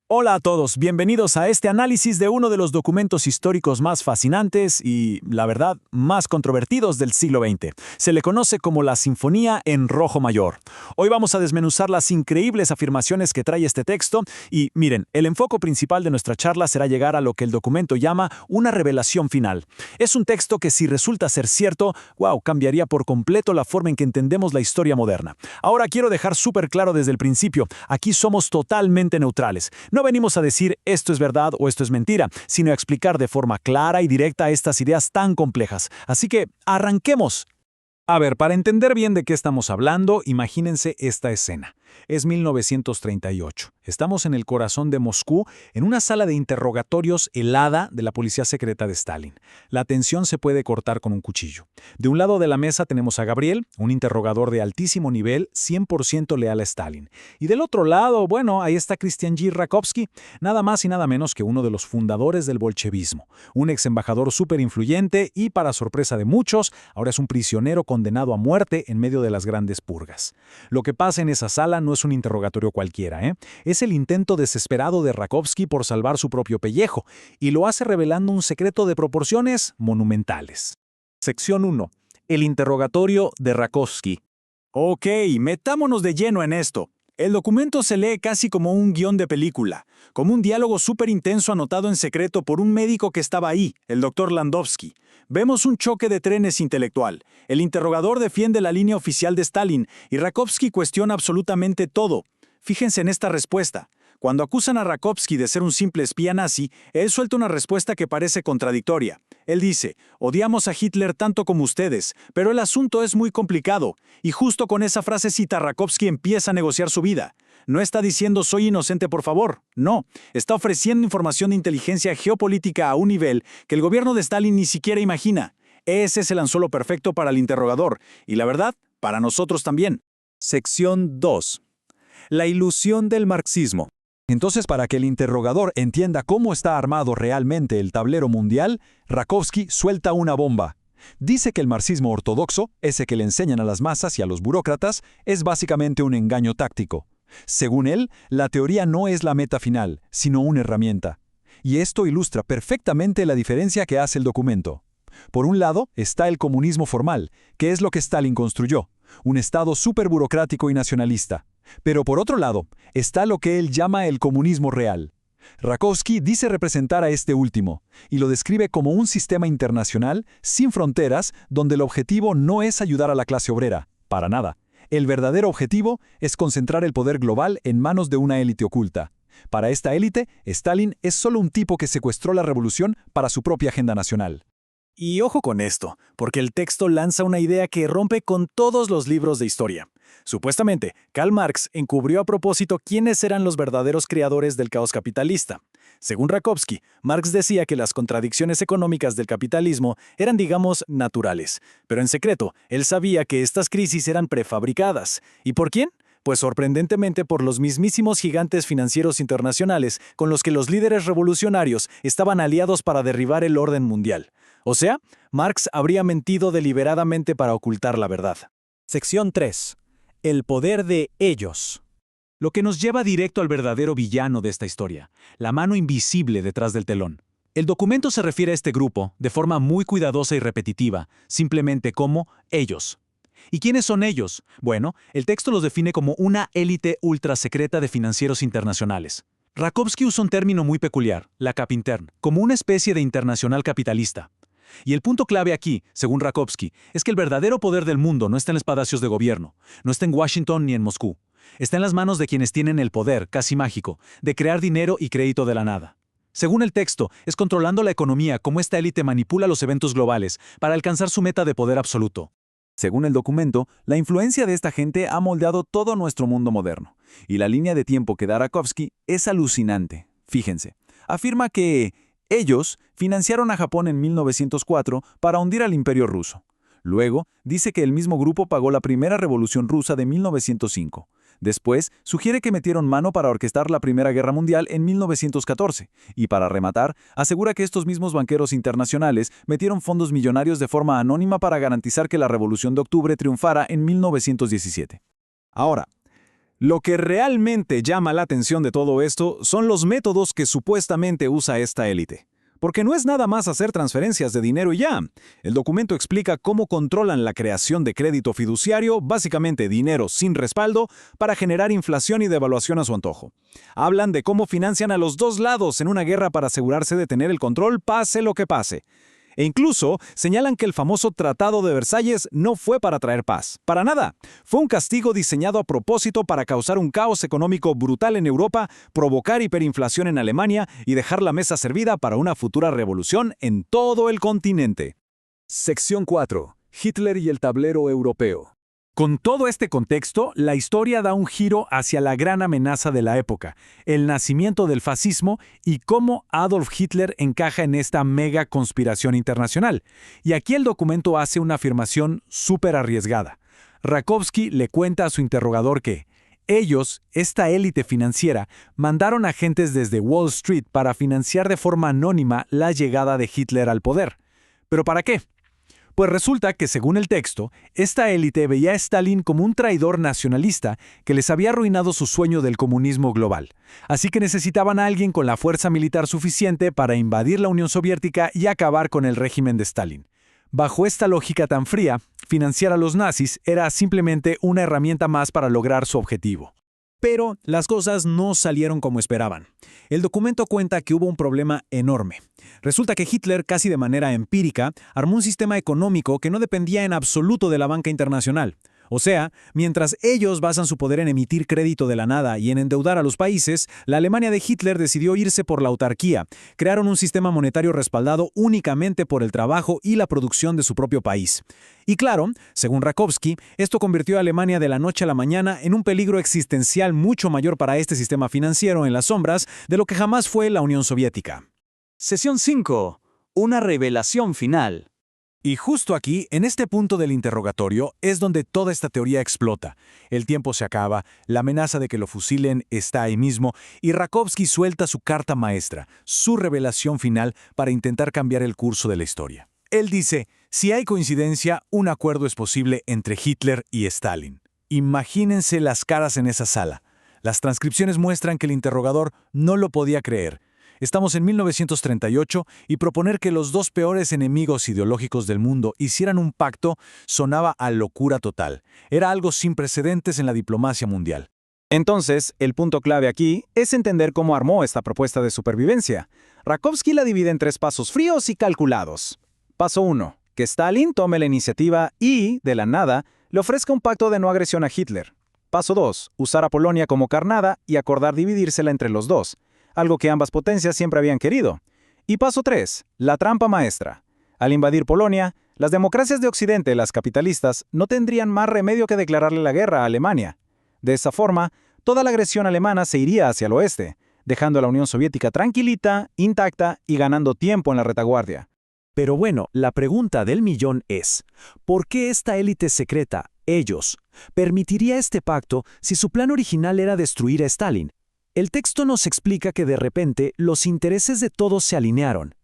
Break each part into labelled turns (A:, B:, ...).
A: Hola a todos, bienvenidos a este análisis de uno de los documentos históricos más fascinantes y, la verdad, más controvertidos del siglo XX. Se le conoce como la Sinfonía en Rojo Mayor. Hoy vamos a desmenuzar las increíbles afirmaciones que trae este texto y, miren, el enfoque principal de nuestra charla será llegar a lo que el documento llama una revelación final. Es un texto que, si resulta ser cierto, cambiaría por completo la forma en que entendemos la historia moderna. Ahora quiero dejar súper claro desde el principio, aquí somos totalmente neutrales. No venimos a decir esto es verdad o esto es mentira, sino a explicar de forma clara y directa estas ideas tan complejas. Así que, arranquemos. A ver, para entender bien de qué estamos hablando, imagínense esta escena. Es 1938. Estamos en el corazón de Moscú, en una sala de interrogatorios helada de la policía secreta de Stalin. La tensión se puede cortar con un cuchillo. De un lado de la mesa tenemos a Gabriel, un interrogador de altísimo nivel, 100% leal a Stalin. Y del otro lado, ahí está Christian G. Rakovsky, nada más y nada menos que uno de los fundadores del bolchevismo, un ex embajador súper influyente y, para sorpresa de muchos, ahora es un prisionero condenado a muerte en medio de las grandes purgas. Lo que pasa en esa sala no es un interrogatorio cualquiera, Es el intento desesperado de Rakovsky por salvar su propio pellejo, y lo hace revelando un secreto de proporciones monumentales. Sección 1. El interrogatorio de Rakovsky. Ok, metámonos de lleno en esto. El documento se lee casi como un guión de película, como un diálogo súper intenso anotado en secreto por un médico que estaba ahí, el doctor Landowski. Vemos un choque de trenes intelectual. El interrogador defiende la línea oficial de Stalin y Rakovsky cuestiona absolutamente todo. Fíjense en esta respuesta. Cuando acusan a Rakovsky de ser un simple espía nazi, él suelta una respuesta que parece contradictoria. Él dice, odiamos a Hitler tanto como ustedes, pero el asunto es muy complicado. Y justo con esa frasecita Rakovsky empieza a negociar su vida. No está diciendo soy inocente por favor, no. Está ofreciendo información de inteligencia geopolítica a un nivel que el gobierno de Stalin ni siquiera imagina. Ese es el anzuelo perfecto para el interrogador, y la verdad, para nosotros también. Sección 2. La ilusión del marxismo. Entonces, para que el interrogador entienda cómo está armado realmente el tablero mundial, Rakovsky suelta una bomba. Dice que el marxismo ortodoxo, ese que le enseñan a las masas y a los burócratas, es básicamente un engaño táctico. Según él, la teoría no es la meta final, sino una herramienta. Y esto ilustra perfectamente la diferencia que hace el documento. Por un lado está el comunismo formal, que es lo que Stalin construyó, un estado súper burocrático y nacionalista. Pero por otro lado está lo que él llama el comunismo real. Rakovsky dice representar a este último, y lo describe como un sistema internacional sin fronteras donde el objetivo no es ayudar a la clase obrera, para nada. El verdadero objetivo es concentrar el poder global en manos de una élite oculta. Para esta élite, Stalin es solo un tipo que secuestró la revolución para su propia agenda nacional. Y ojo con esto, porque el texto lanza una idea que rompe con todos los libros de historia. Supuestamente, Karl Marx encubrió a propósito quiénes eran los verdaderos creadores del caos capitalista. Según Rakovsky, Marx decía que las contradicciones económicas del capitalismo eran, digamos, naturales. Pero en secreto, él sabía que estas crisis eran prefabricadas. ¿Y por quién? Pues sorprendentemente por los mismísimos gigantes financieros internacionales con los que los líderes revolucionarios estaban aliados para derribar el orden mundial. O sea, Marx habría mentido deliberadamente para ocultar la verdad. Sección 3. El poder de ellos. Lo que nos lleva directo al verdadero villano de esta historia, la mano invisible detrás del telón. El documento se refiere a este grupo, de forma muy cuidadosa y repetitiva, simplemente como ellos. ¿Y quiénes son ellos? Bueno, el texto los define como una élite ultrasecreta de financieros internacionales. Rakovsky usa un término muy peculiar, la Capintern, como una especie de internacional capitalista. Y el punto clave aquí, según Rakovsky, es que el verdadero poder del mundo no está en los palacios de gobierno, no está en Washington ni en Moscú. Está en las manos de quienes tienen el poder, casi mágico, de crear dinero y crédito de la nada. Según el texto, es controlando la economía como esta élite manipula los eventos globales para alcanzar su meta de poder absoluto. Según el documento, la influencia de esta gente ha moldeado todo nuestro mundo moderno. Y la línea de tiempo que da Rakovsky es alucinante. Fíjense, afirma que ellos financiaron a Japón en 1904 para hundir al Imperio ruso. Luego, dice que el mismo grupo pagó la primera revolución rusa de 1905. Después, sugiere que metieron mano para orquestar la Primera Guerra Mundial en 1914. Y para rematar, asegura que estos mismos banqueros internacionales metieron fondos millonarios de forma anónima para garantizar que la Revolución de Octubre triunfara en 1917. Ahora,
B: Lo que realmente llama la atención de todo esto son los métodos que supuestamente usa esta élite. Porque no es nada más hacer transferencias de dinero y ya. El documento explica cómo controlan la creación de crédito fiduciario, básicamente dinero sin respaldo, para generar inflación y devaluación a su antojo. Hablan de cómo financian a los dos lados en una guerra para asegurarse de tener el control pase lo que pase. E incluso señalan que el famoso Tratado de Versalles no fue para traer paz. Para nada. Fue un castigo diseñado a propósito para causar un caos económico brutal en Europa, provocar hiperinflación en Alemania y dejar la mesa servida para una futura revolución en todo el continente.
A: Sección 4. Hitler y el tablero europeo. Con todo este contexto, la historia da un giro hacia la gran amenaza de la época, el nacimiento del fascismo y cómo Adolf Hitler encaja en esta mega conspiración internacional. Y aquí el documento hace una afirmación súper arriesgada. Rakowski le cuenta a su interrogador que ellos, esta élite financiera, mandaron agentes desde Wall Street para financiar de forma anónima la llegada de Hitler al poder. ¿Pero para qué? Pues resulta que, según el texto, esta élite veía a Stalin como un traidor nacionalista que les había arruinado su sueño del comunismo global. Así que necesitaban a alguien con la fuerza militar suficiente para invadir la Unión Soviética y acabar con el régimen de Stalin. Bajo esta lógica tan fría, financiar a los nazis era simplemente una herramienta más para lograr su objetivo. Pero las cosas no salieron como esperaban. El documento cuenta que hubo un problema enorme. Resulta que Hitler, casi de manera empírica, armó un sistema económico que no dependía en absoluto de la banca internacional. O sea, mientras ellos basan su poder en emitir crédito de la nada y en endeudar a los países, la Alemania de Hitler decidió irse por la autarquía. Crearon un sistema monetario respaldado únicamente por el trabajo y la producción de su propio país. Y claro, según Rakowski, esto convirtió a Alemania de la noche a la mañana en un peligro existencial mucho mayor para este sistema financiero en las sombras de lo que jamás fue la Unión Soviética.
C: Sesión 5. Una revelación final.
A: Y justo aquí, en este punto del interrogatorio, es donde toda esta teoría explota. El tiempo se acaba, la amenaza de que lo fusilen está ahí mismo, y Rakowski suelta su carta maestra, su revelación final para intentar cambiar el curso de la historia. Él dice, si hay coincidencia, un acuerdo es posible entre Hitler y Stalin. Imagínense las caras en esa sala. Las transcripciones muestran que el interrogador no lo podía creer. Estamos en 1938 y proponer que los dos peores enemigos ideológicos del mundo hicieran un pacto sonaba a locura total. Era algo sin precedentes en la diplomacia mundial.
B: Entonces, el punto clave aquí es entender cómo armó esta propuesta de supervivencia. Rakowski la divide en 3 pasos fríos y calculados. Paso 1. Que Stalin tome la iniciativa y, de la nada, le ofrezca un pacto de no agresión a Hitler. Paso 2. Usar a Polonia como carnada y acordar dividírsela entre los dos, algo que ambas potencias siempre habían querido. Y paso 3. La trampa maestra. Al invadir Polonia, las democracias de Occidente, las capitalistas, no tendrían más remedio que declararle la guerra a Alemania. De esa forma, toda la agresión alemana se iría hacia el oeste, dejando a la Unión Soviética tranquilita, intacta y ganando tiempo en la retaguardia.
A: Pero bueno, la pregunta del millón es, ¿por qué esta élite secreta, ellos, permitiría este pacto si su plan original era destruir a Stalin? El texto nos explica que de repente los intereses de todos se alinearon.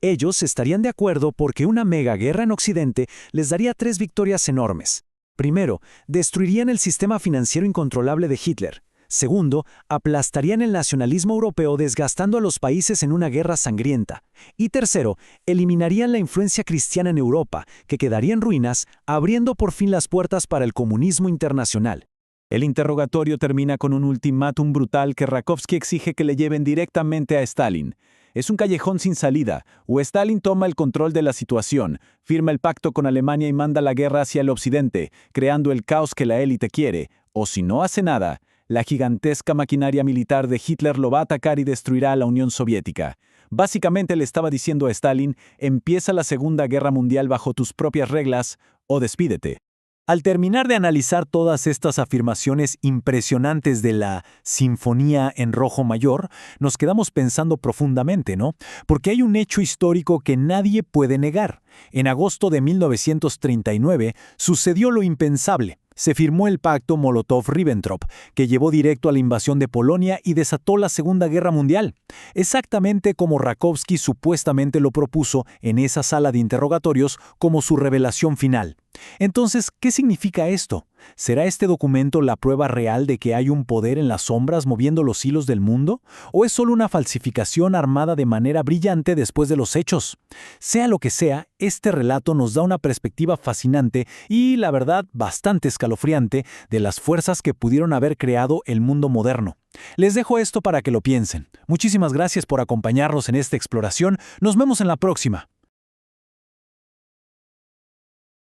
A: Ellos estarían de acuerdo porque una mega guerra en Occidente les daría 3 victorias enormes. Primero, destruirían el sistema financiero incontrolable de Hitler. Segundo, aplastarían el nacionalismo europeo desgastando a los países en una guerra sangrienta. Y tercero, eliminarían la influencia cristiana en Europa, que quedaría en ruinas, abriendo por fin las puertas para el comunismo internacional. El interrogatorio termina con un ultimátum brutal que Rakowski exige que le lleven directamente a Stalin. Es un callejón sin salida. O Stalin toma el control de la situación, firma el pacto con Alemania y manda la guerra hacia el occidente, creando el caos que la élite quiere. O si no hace nada, la gigantesca maquinaria militar de Hitler lo va a atacar y destruirá a la Unión Soviética. Básicamente le estaba diciendo a Stalin, empieza la Segunda Guerra Mundial bajo tus propias reglas o despídete. Al terminar de analizar todas estas afirmaciones impresionantes de la Sinfonía en Rojo Mayor, nos quedamos pensando profundamente, ¿no? Porque hay un hecho histórico que nadie puede negar. En agosto de 1939 sucedió lo impensable. Se firmó el pacto Molotov-Ribbentrop, que llevó directo a la invasión de Polonia y desató la Segunda Guerra Mundial, exactamente como Rakowski supuestamente lo propuso en esa sala de interrogatorios como su revelación final. Entonces, ¿qué significa esto? ¿Será este documento la prueba real de que hay un poder en las sombras moviendo los hilos del mundo? ¿O es solo una falsificación armada de manera brillante después de los hechos? Sea lo que sea, este relato nos da una perspectiva fascinante y, la verdad, bastante escalofriante de las fuerzas que pudieron haber creado el mundo moderno. Les dejo esto para que lo piensen. Muchísimas gracias por acompañarnos en esta exploración. Nos vemos en la próxima.